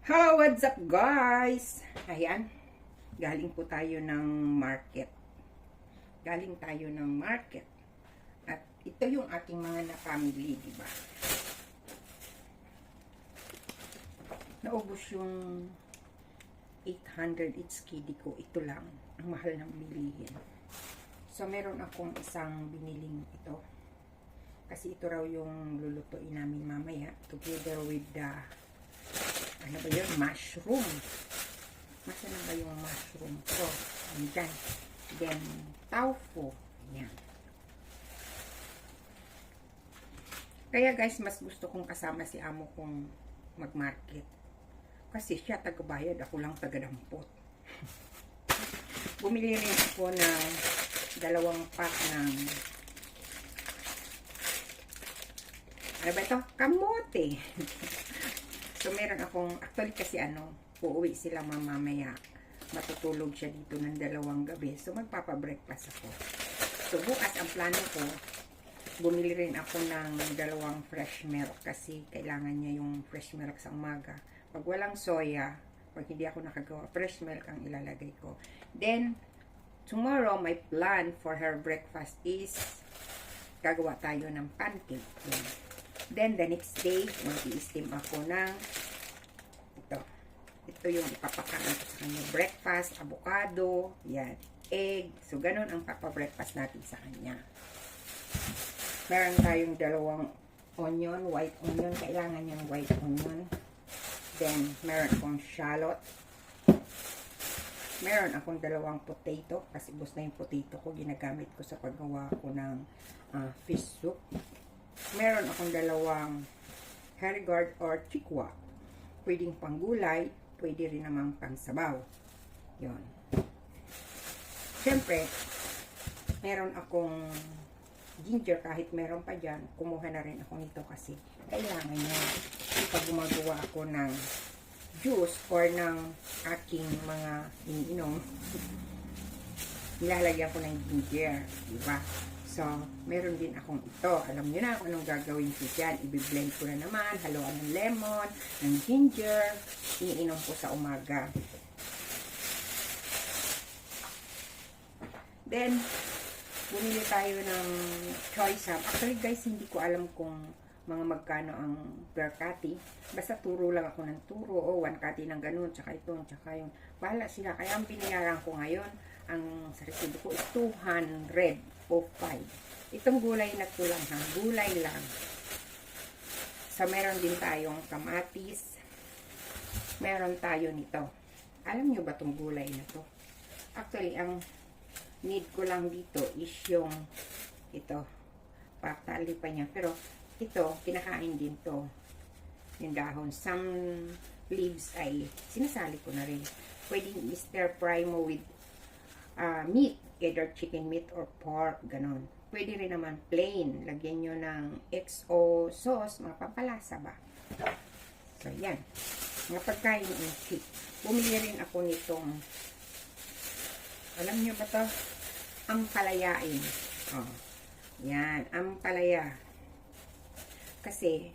Hello, what's up guys? Ayan, galing po tayo ng market. Galing tayo ng market. At ito yung ating mga na-family, di ba? Naubos yung 800 each kidi ko. Ito lang, ang mahal ng bilihin. So, meron akong isang biniling ito. Kasi ito raw yung lulutuin namin mamaya together with the ano ba yun? Mushroom. Masa na ba yung mushroom ko? Andyan. Then, tofu. Ayan. Kaya guys, mas gusto kong kasama si amo kong mag-market. Kasi siya taga-bayad, ako lang taga-dampot. Bumili rin ako ng 2 pack ng ano ba ito? Kamote. So, meron akong, actually kasi uuwi sila mamaya. Matutulog siya dito ng 2 gabi. So, magpapa-breakfast ako. So, bukas ang plano ko, bumili rin ako ng 2 fresh milk kasi kailangan niya yung fresh milk sa umaga. Pag walang soya, pag hindi ako nakagawa, fresh milk ang ilalagay ko. Then, tomorrow, my plan for her breakfast is gagawa tayo ng pancake. Then, the next day, mag-i-steam ako ng ito. Ito yung ipapakain ko sa kanya. Breakfast, avocado, yan, egg. So, ganun ang papa-breakfast natin sa kanya. Meron tayong 2 onion, white onion. Kailangan niyang white onion. Then, meron akong shallot. Meron akong 2 potato. Kasi gusto na yung potato ko. Ginagamit ko sa paggawa ko ng fish soup. Meron akong 2 herigard or chikwa. Pwedeng panggulay, pwede rin namang pangsabaw. Yun. Siyempre, meron akong ginger kahit meron pa dyan. Kumuha na rin ako nito kasi kailangan niya. Pag gumagawa ako ng juice or ng aking mga iniinom, nilalagyan ko ng ginger. Diba? So, meron din akong ito. Alam niyo na kung anong gagawin ko dyan. I-blend ko na naman. Haluan ng lemon, ng ginger. Iniinom ko sa umaga. Then, bumili tayo ng choy sam. Actually guys, hindi ko alam kung mga magkano ang per kati. Basta turo lang ako ng turo. O, 1 kati ng ganun. Tsaka ito, tsaka yung bahala sila. Kaya ang binayaran ko ngayon, ang sa resibo ko is 205. Itong gulay na to lang ha. Gulay lang. So, meron din tayong kamatis. Meron tayo nito. Alam nyo ba itong gulay na to? Actually, ang need ko lang dito is yung ito. Patali pa niya. Pero, ito, kinakain din to. Yung dahon. Some leaves ay sinasali ko na rin. Pwedeng stir fry mo with meat. Either chicken meat or pork, ganon. Pwede rin naman plain. Lagyan nyo ng XO sauce, mga pampalasa ba? So, yan. Mga pagkain ng chick. Bumili rin ako nitong, alam nyo ba to? Ampalayain. Oh. Yan, ampalaya. Kasi,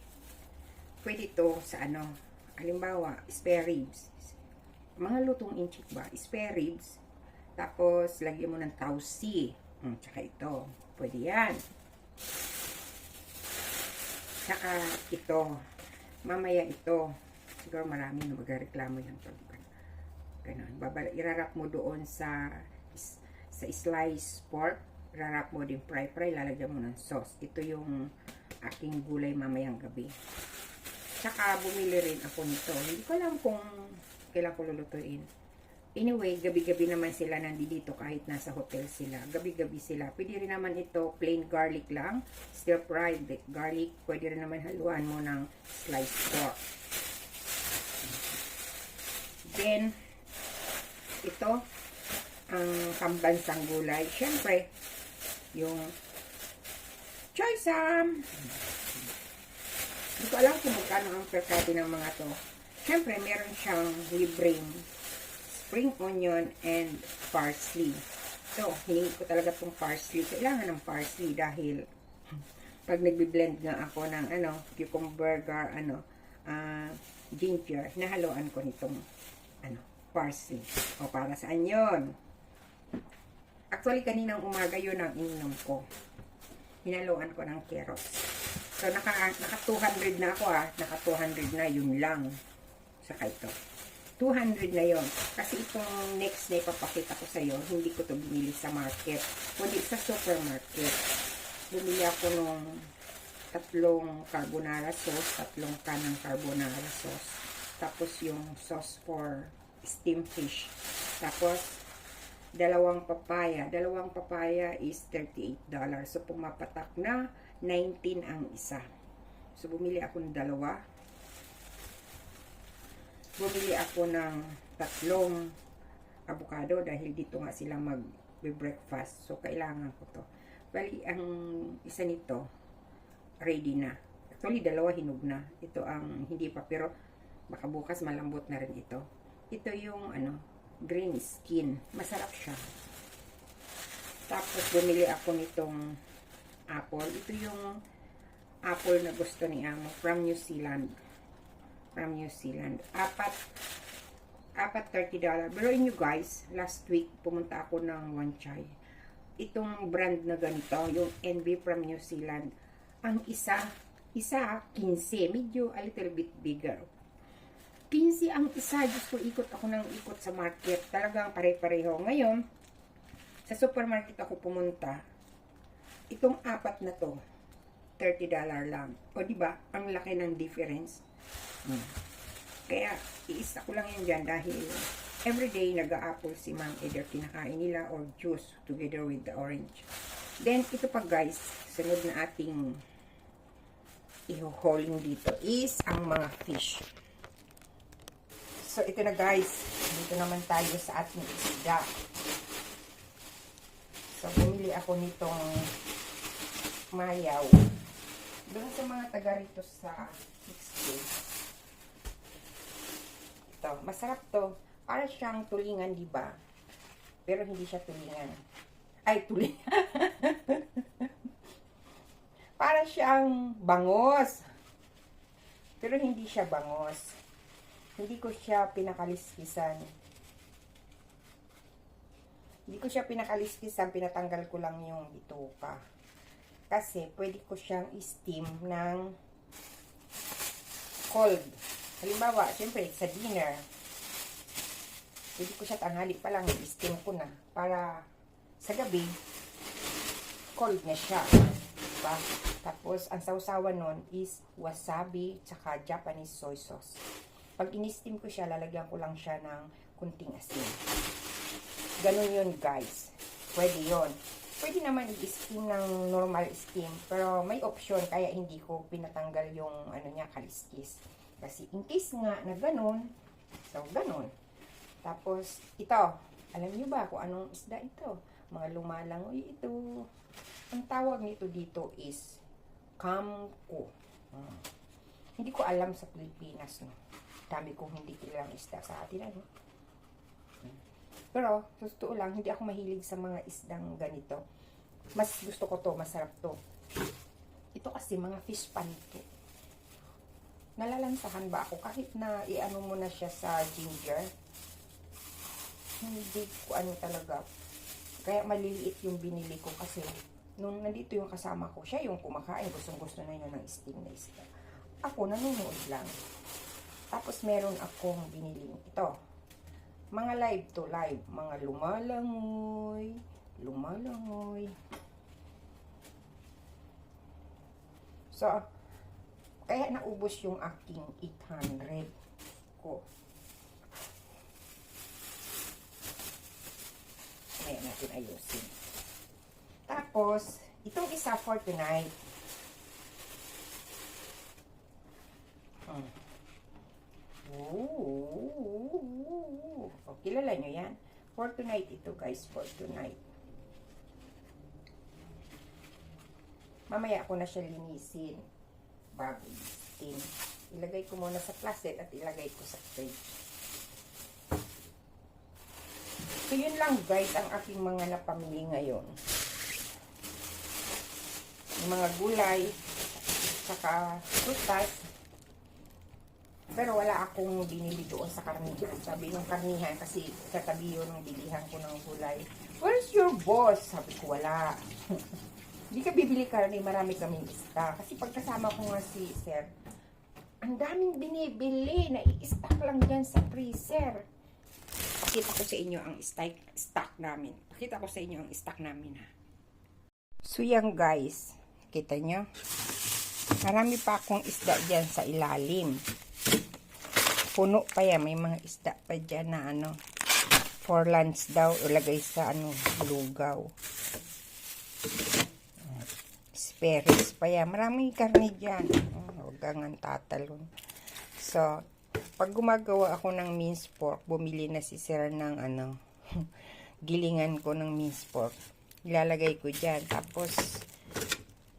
pwede to sa halimbawa, spare ribs. Mga lutong inchik ba? Spare ribs. Tapos, lagyan mo ng tausi. Tsaka ito. Pwede yan. Tsaka ito. Mamaya ito. Siguro marami na magreklamo yan. Ganun. Irarap mo doon sa slice pork. Irarap mo din fry. Lalagyan mo ng sauce. Ito yung aking gulay mamayang gabi. Tsaka, bumili rin ako nito. Hindi ko alam kung kailan ko lulutuin. Anyway, gabi-gabi naman sila nandito kahit nasa hotel sila. Gabi-gabi sila. Pwede rin naman ito, plain garlic lang. Stir fried garlic. Pwede rin naman haluan mo ng sliced pork. Then, ito, ang pambansang gulay. Siyempre, yung choy sam. Hindi ko alam kung magkano ang per kati ng mga to. Siyempre, meron siyang libreng spring onion and parsley. So, hiningi ko talaga itong parsley. Kailangan ng parsley dahil pag nagbi-blend nga ako ng cucumber, ginger, nahaluan ko nitong parsley. O, para saan yun? Actually, kaninang umaga yun ang ininom ko. Hinaluan ko ng carrots. So, naka 200 na ako Naka 200 na, yun lang. Saka ito. 200 na yon. Kasi itong next na ipapakita ko sa'yo, hindi ko to binili sa market. Kundi sa supermarket. Bumili ako nung 3 carbonara sauce, 3 kanang carbonara sauce. Tapos yung sauce for steamed fish. Tapos, 2 papaya. 2 papaya is $38. So, pumapatak na 19 ang isa. So, bumili ako ng 2. Bumili ako ng 3 avocado dahil dito nga sila mag-breakfast. So, kailangan ko to. Bali, ang isa nito, ready na. Actually, 2 hinog na. Ito ang hindi pa, pero baka bukas malambot na rin ito. Ito yung, green skin. Masarap siya. Tapos, bumili ako nitong apple. Ito yung apple na gusto ni Amo from New Zealand. From New Zealand. Apat $30. Pero inyo guys, last week, pumunta ako ng Wan Chai. Itong brand na ganito, yung NB from New Zealand, ang isa 15, medyo a little bit bigger. 15 ang isa, Diyos ko, ikot ako ng ikot sa market. Talagang pare-pareho. Ngayon, sa supermarket ako pumunta, itong 4 na to, $30 lang. O diba, ang laki ng difference. Kaya, iisa ko lang yan dyan dahil everyday nag-a-apple si ma'am, either kinakain nila or juice together with the orange. Then, ito pa guys, sunod na ating i-hauling dito is ang mga fish. So, ito na guys. Dito naman tayo sa ating isda. So, bumili ako nitong mayaw. Doon sa mga taga rito sa Mexico. Ito, masarap to. Para siyang tulingan, di ba? Pero hindi siya tulingan. Ay, tulingan. Para siyang bangos. Pero hindi siya bangos. Hindi ko siya pinakaliskisan. Pinatanggal ko lang yung bituka. Kasi pwede ko siyang i-steam ng cold. Halimbawa, syempre, sa dinner, pwede ko siya tanghali pa lang, i-steam ko na. Para sa gabi, cold na siya. Diba? Tapos, ang sausawan nun is wasabi, tsaka Japanese soy sauce. Pag in-steam ko siya, lalagyan ko lang siya ng kunting asin. Ganun yun, guys. Pwede yun. Pwede naman i-steam ng normal steam. Pero may option, kaya hindi ko pinatanggal yung kaliskis. Kasi in case nga na ganun, so ganun. Tapos, ito. Alam nyo ba kung anong isda ito? Mga lumalangoy ito. Ang tawag nito dito is kamko. Hindi ko alam sa Pilipinas, no? Dami kong hindi kilalang isda sa atin, Pero, totoo lang, hindi ako mahilig sa mga isdang ganito. Mas gusto ko to, masarap to. Ito kasi mga fish pan to. Nalalansahan ba ako? Kahit na i-ano mo na siya sa ginger, hindi ko talaga. Kaya maliliit yung binili ko kasi nung nandito yung kasama ko, siya yung kumakain, gustong-gusto na yun ng steam na isda. Ako, nanonood lang. Tapos, meron akong biniling ito. Mga live to live. Mga lumalangoy. So, kaya naubos yung aking 800 ko. Kaya natin ayusin. Tapos, itong isa for tonight. O, kilala nyo yan? For tonight ito guys, for tonight. Mamaya ako na siya linisin bago i-steam. Ilagay ko muna sa closet at ilagay ko sa fridge. So, yun lang guys ang aking mga napamili ngayon. Yung mga gulay, saka prutas. Pero wala akong binili doon sa karnihan. Sabi ng karnihan, kasi katabi yun ng bilihan ko ng gulay. Where's your boss? Sabi ko, wala. Hindi ka bibili karni, marami kaming stock. Kasi pagkasama ko nga si Sir, ang daming binibili. Nai-stock lang dyan sa freezer. Pakita ko sa inyo ang stock namin. Pakita ko sa inyo ang stock namin, ha. So yan guys, kita nyo? Marami pa akong isda dyan sa ilalim. Puno pa yan. May mga isda pa dyan na ano, for lunch daw. Ilagay sa ano, lugaw. Spares pa yan. Maraming karne dyan. Huwag kang tatalon. So, pag gumagawa ako ng minced pork, bumili na si Sir ng ano, gilingan ko ng minced pork. Ilalagay ko dyan. Tapos,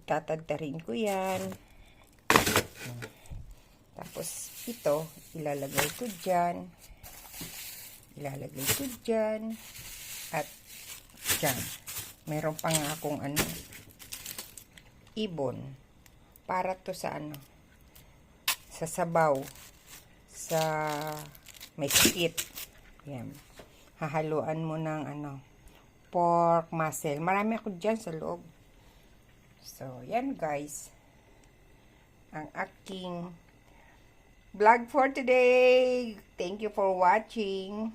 tatadtarin ko yan. Tapos, ito, ilalagay ko dyan. Ilalagay ko dyan. At, dyan. Meron pa nga akong ano, ibon. Para to sa ano, sa sabaw. Sa may sakit. Yan. Hahaluan mo ng ano, pork muscle. Marami ako dyan sa loob. So, yan guys. Ang aking vlog for today. Thank you for watching.